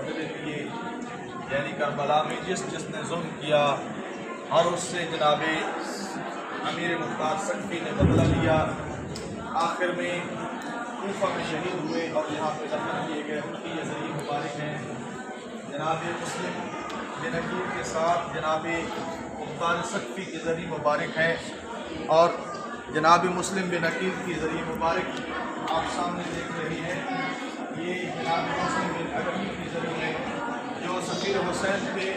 بدلے دیے، یعنی کربلا میں جس نے ظلم کیا اور اس سے جناب امیر مختار سقفی نے بدلہ لیا، آخر میں کوفہ میں شہید ہوئے اور یہاں پہ دفن کیے گئے۔ ان کی یہ ذریعہ مبارک ہیں جناب مسلم بن عقیل کے ساتھ جناب مختار سقفی کی ذریعہ مبارک ہیں، اور جناب مسلم بن عقیل کی ذریعہ مبارک آپ سامنے دیکھ رہی ہیں۔ یہ جناب مسلم بن عقیل کی ذریعہ ہے جو سفیر حسین کے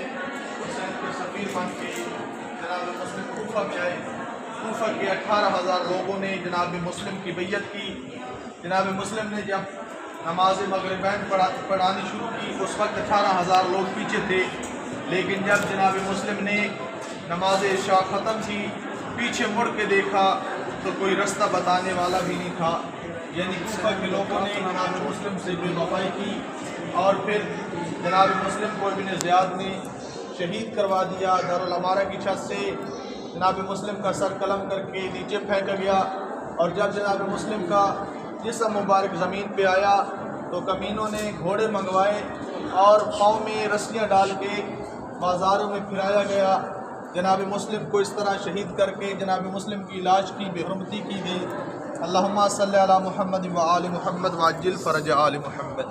سفیر بن کے جناب مسلم کوفہ میں آئے۔ کوفہ کے 18,000 لوگوں نے جناب مسلم کی بیعت کی۔ جناب مسلم نے جب نماز مغربین پڑھانی شروع کی اس وقت 18,000 لوگ پیچھے تھے، لیکن جب جناب مسلم نے نماز عشاء ختم کی پیچھے مڑ کے دیکھا تو کوئی رستہ بتانے والا بھی نہیں تھا، یعنی کوفہ کے لوگوں نے جناب مسلم سے بے وفائی کی اور پھر جناب مسلم کو ابن زیاد نے شہید کروا دیا۔ دارالعمارہ کی چھت سے جناب مسلم کا سر قلم کر کے نیچے پھینکا گیا، اور جب جناب مسلم کا جسم مبارک زمین پہ آیا تو کمینوں نے گھوڑے منگوائے اور پاؤں میں رسیاں ڈال کے بازاروں میں پھرایا گیا۔ جناب مسلم کو اس طرح شہید کر کے جناب مسلم کی لاش کی بے حرمتی کی گئی۔ اللہم صلی علی محمد و آل محمد وعجل فرج آل محمد۔